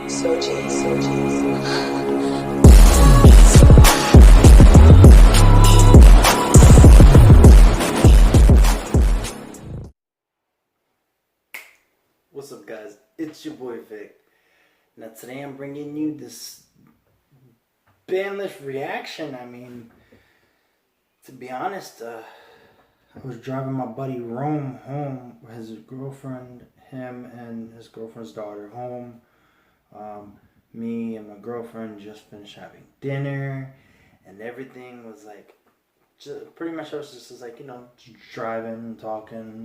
What's up, guys? It's your boy Vic. Now today I'm bringing you this Banlist reaction. I mean, to be honest, I was driving my buddy Rome home, his girlfriend, him and his girlfriend's daughter home. Me and my girlfriend just finished having dinner, and everything was like, pretty much I was just like, driving, talking,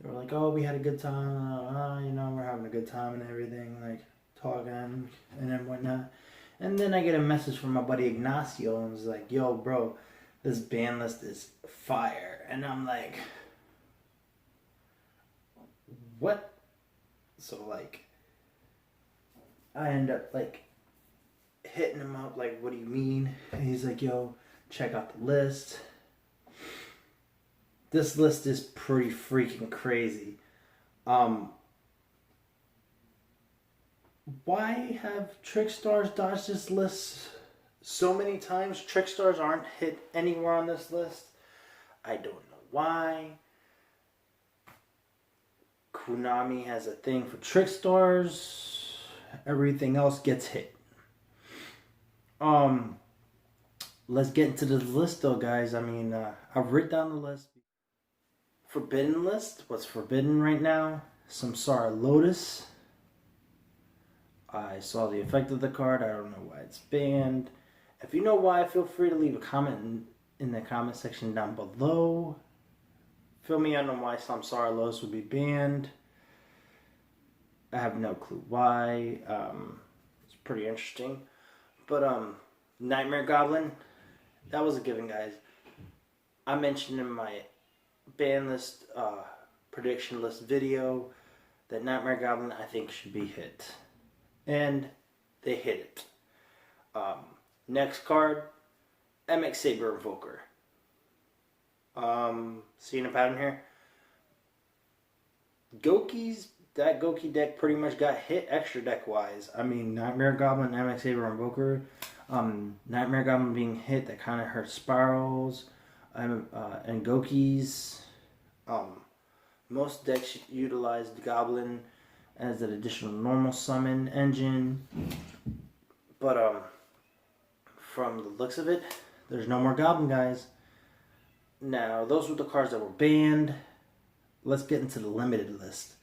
They were like, oh, we had a good time, we're having a good time and everything, like, talking and then whatnot. And then I get a message from my buddy Ignacio, and was like, yo, bro, this Banlist is fire. And I'm like, what? So, like, I end up, like, hitting him up, like, what do you mean? And he's like, yo, check out the list. This list is pretty freaking crazy. Why have Trickstars dodged this list so many times? Trickstars aren't hit anywhere on this list. I don't know why. Konami has a thing for Trickstars. Everything else gets hit. Let's get into the list though, guys. I mean, I've written down the list. Forbidden list. What's forbidden right now? Samsara Lotus. I saw the effect of the card. I don't know why it's banned. If you know why, feel free to leave a comment in the comment section down below. Fill me in on why Samsara Lotus would be banned. I have no clue why. It's pretty interesting. But Nightmare Goblin, that was a given, guys. I mentioned in my Banlist prediction list video that Nightmare Goblin I think should be hit, and they hit it. Next card, MX Saber Invoker. Seeing a pattern here. That Goki deck pretty much got hit extra deck wise. I mean, Nightmare Goblin, MX Saber Invoker. Nightmare Goblin being hit, that kind of hurts Spirals and Gokis. Most decks utilize the Goblin as an additional normal summon engine, but from the looks of it, there's no more Goblin, guys. Now, those were the cards that were banned. Let's get into the limited list.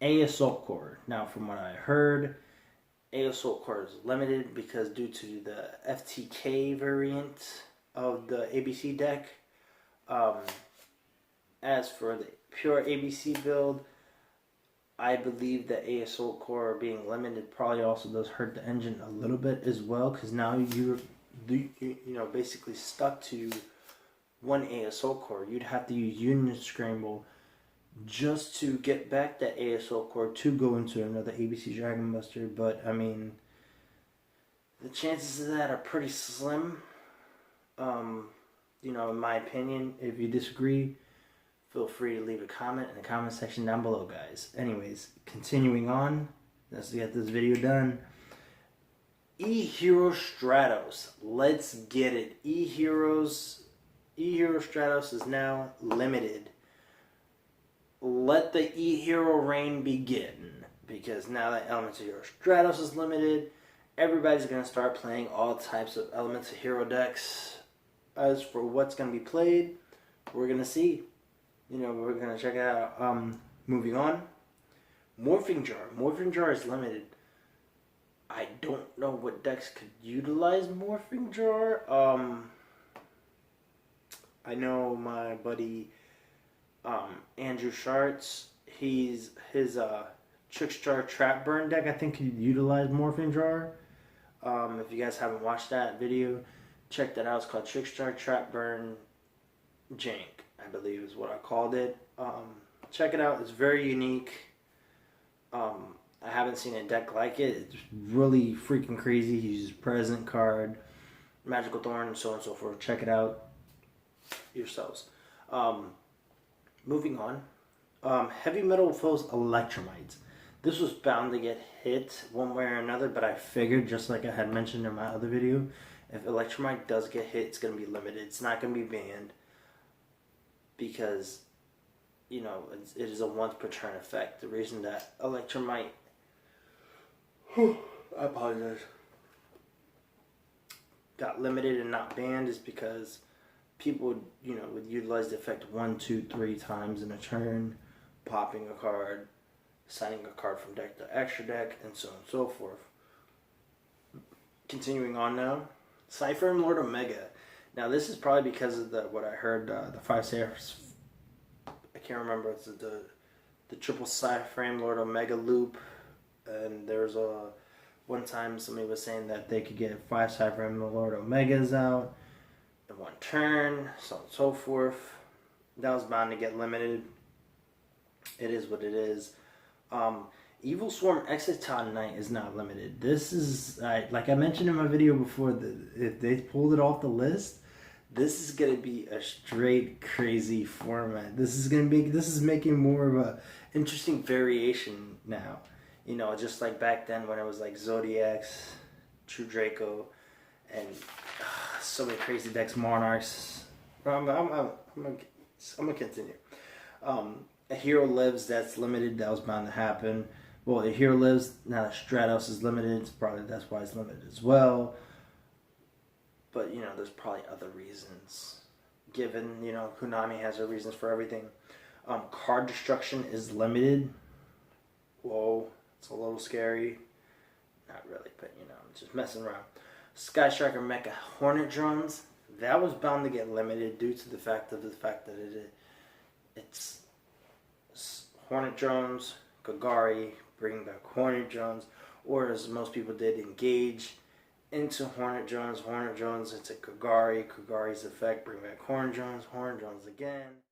A Assault Core. Now, from what I heard, A Assault Core is limited because due to the FTK variant of the ABC deck. As for the pure ABC build, I believe that A Assault Core being limited probably also does hurt the engine a little bit as well, because now you're basically stuck to one A Assault Core. You'd have to use Union Scramble just to get back that A Assault Core to go into another ABC Dragon Buster. But I mean, the chances of that are pretty slim. In my opinion. If you disagree, feel free to leave a comment in the comment section down below, guys. Anyways, continuing on, let's get this video done. E-Hero Stratos. Let's get it. E-Hero Stratos is now limited. Let the E-Hero reign begin. Because now that Elements of Hero Stratos is limited, everybody's going to start playing all types of Elements of Hero decks. As for what's going to be played, we're going to see. We're going to check it out. Moving on. Morphing Jar. Morphing Jar is limited. I don't know what decks could utilize Morphing Jar. I know my buddy Andrew Schartz. His Trickster Trap Burn deck, I think, could utilize Morphing Jar. If you guys haven't watched that video, check that out. It's called Trickster Trap Burn Jank, I believe is what I called it. Check it out. It's very unique. I haven't seen a deck like it. It's really freaking crazy. He uses Present card, Magical Thorn, so on and so forth. Check it out yourselves. Moving on. Heavy Metal Foes Electromites. This was bound to get hit one way or another, but I figured, just like I had mentioned in my other video, if Electromite does get hit, it's going to be limited. It's not going to be banned because, you know, it is a once per turn effect. The reason that Electromite, I apologize, got limited and not banned is because people would, you know, would utilize the effect 1, 2, 3 times in a turn, popping a card, signing a card from deck to extra deck, and so on and so forth. Continuing on now, Cypher and Lord Omega. Now this is probably because of what I heard, the 5 stars. I can't remember. It's the triple Cypher and Lord Omega loop, and there's one time somebody was saying that they could get 5 Cypher and Lord Omegas out in one turn, so on and so forth. That was bound to get limited. It is what it is. Evil Swarm Exciton Knight is not limited. This is, like I mentioned in my video before, if they pulled it off the list, this is going to be a straight crazy format. This is making more of a interesting variation now. You know, just like back then when it was like Zodiacs, True Draco, and so many crazy decks, Monarchs. I'm gonna continue. A Hero Lives, that's limited. That was bound to happen. Well, a Hero Lives, now that Stratos is limited, that's why it's limited as well. But, you know, there's probably other reasons. Given, you know, Konami has their reasons for everything. Card Destruction is limited. Whoa, it's a little scary. Not really, but, you know, I'm just messing around. Sky Striker Mecha Hornet Drones, that was bound to get limited due to the fact that it's Hornet Drones, Kagari, bringing back Hornet Drones, or as most people did, engage into Hornet Drones. Hornet Drones into Kagari, Kagari's effect, bring back Hornet Drones again.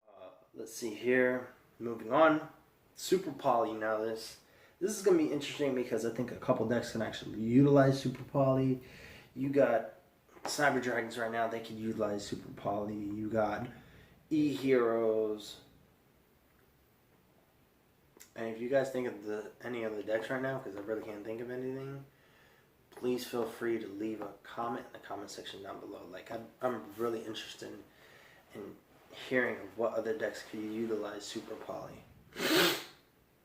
Let's see here. Moving on. Super Poly. Now this is going to be interesting because I think a couple decks can actually utilize Super Poly. You got Cyber Dragons right now, they can utilize Super Poly. You got E-Heroes. And if you guys think of any other decks right now, because I really can't think of anything, please feel free to leave a comment in the comment section down below. Like, I'm really interested in hearing of what other decks could utilize Super Poly.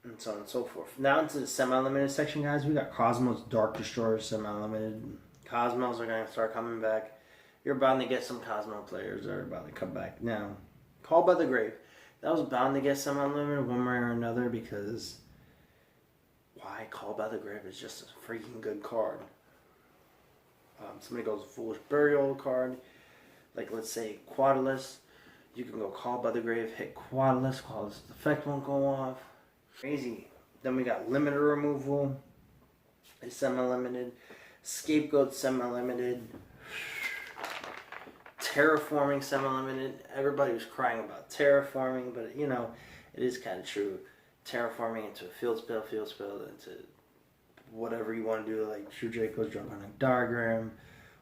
And so on and so forth. Now into the semi-limited section, guys. We got Cosmos Dark Destroyer semi-limited. Cosmos are going to start coming back. You're bound to get some Cosmo players that are about to come back. Now, Call by the Grave. That was bound to get semi-limited one way or another because why? Call by the Grave is just a freaking good card. Somebody goes Foolish Burial card. Like, let's say Quadalus. You can go Call by the Grave, hit Quadalus. Quadalus' effect won't go off. Crazy. Then we got Limiter Removal. It's semi-limited. Scapegoat semi-limited. Terraforming semi-limited. Everybody was crying about terraforming, but you know, it is kind of true. Terraforming into a field spell, into whatever you want to do, like True Draco's Draconic Diagram,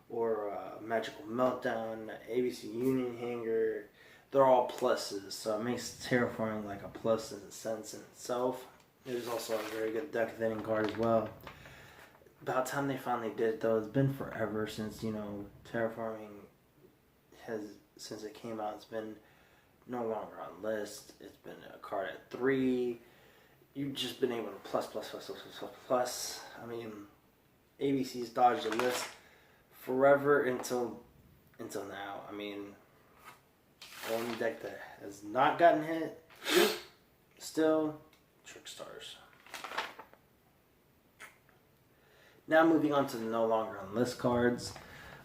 or Magical Meltdown, ABC Union Hanger. They're all pluses, so it makes terraforming like a plus in a sense in itself. It is also a very good deck thinning card as well. About time they finally did it though. It's been forever since, you know, terraforming since it came out. It's been no longer on list. It's been a card at 3. You've just been able to plus. I mean, ABC's dodged the list forever until now. I mean, the only deck that has not gotten hit still Trickstars. Now moving on to the no longer on list cards.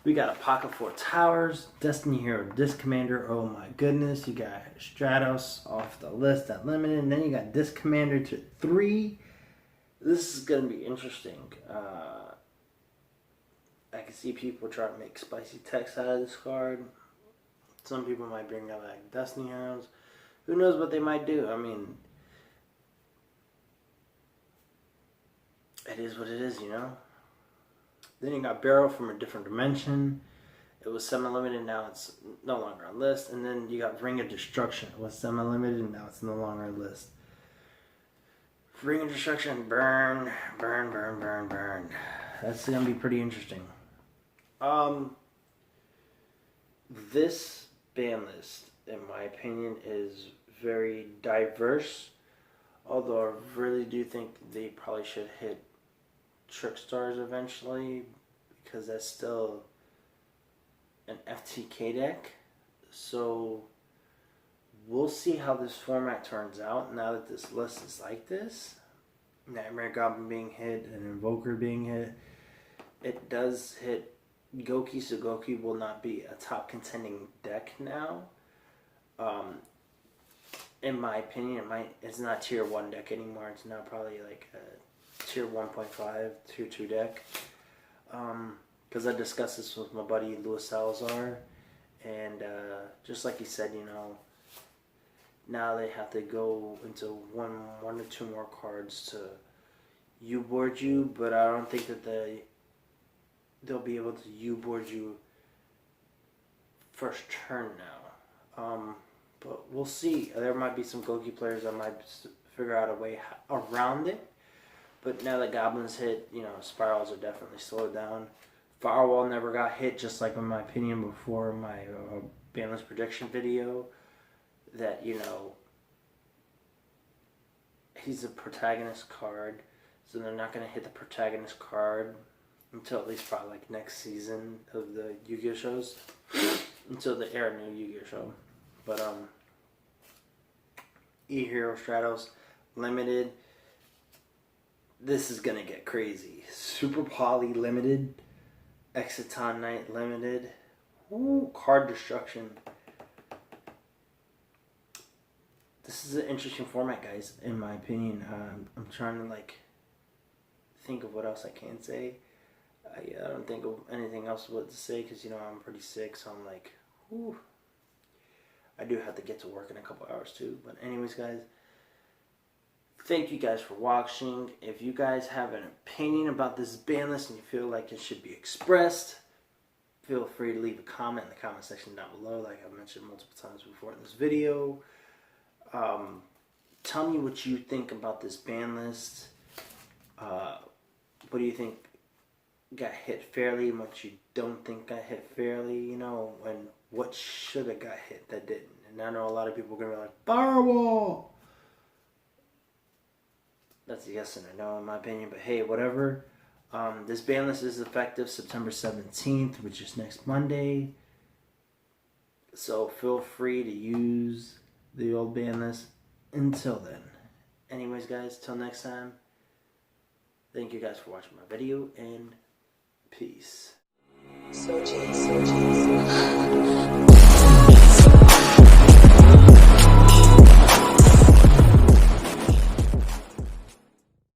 We got a Pocket 4 Towers, Destiny Hero Disc Commander. Oh my goodness. You got Stratos off the list at limited. And then you got Disc Commander to 3. This is going to be interesting. I can see people trying to make spicy text out of this card. Some people might bring out like Destiny Heroes. Who knows what they might do? I mean, it is what it is, you know? Then you got Barrel from a Different Dimension. It was semi-limited, now it's no longer on list. And then you got Ring of Destruction. It was semi-limited, and now it's no longer on list. Ring of Destruction, burn, burn, burn, burn, burn. That's gonna be pretty interesting. This ban list, in my opinion, is very diverse. Although I really do think they probably should hit Trick Stars eventually, because that's still an FTK deck. So we'll see how this format turns out now that this list is like this. Nightmare Goblin being hit and Invoker being hit. It does hit Goki, so Goki will not be a top contending deck now. In my opinion, it's not tier 1 deck anymore. It's now probably like a tier 1.5, tier 2 deck. Because I discussed this with my buddy Louis Salazar, and just like he said, you know, now they have to go into one or two more cards to U-board you, but I don't think that they'll be able to U-board you first turn now. But we'll see. There might be some Goki players that might figure out a way around it. But now that Goblins hit, you know, Spirals are definitely slowed down. Firewall never got hit, just like in my opinion before my Banlist prediction video. That, you know, he's a protagonist card, so they're not going to hit the protagonist card until at least probably like next season of the Yu-Gi-Oh shows, until the air new Yu-Gi-Oh show. But E-Hero Stratos Limited, this is going to get crazy. Super Poly Limited, Exiton Knight Limited, ooh, Card Destruction. This is an interesting format, guys, in my opinion. I'm trying to, like, think of what else I can say. I don't think of anything else what to say because, you know, I'm pretty sick, so I'm like, whew. I do have to get to work in a couple hours, too. But anyways, guys, thank you guys for watching. If you guys have an opinion about this ban list and you feel like it should be expressed, feel free to leave a comment in the comment section down below, like I've mentioned multiple times before in this video. Tell me what you think about this ban list. What do you think got hit fairly and what you don't think got hit fairly, you know, and what should have got hit that didn't. And I know a lot of people are going to be like, Firewall! That's a yes and a no in my opinion, but hey, whatever. This ban list is effective September 17th, which is next Monday. So feel free to use the old ban list until then. Anyways, guys, till next time, thank you guys for watching my video, and peace. So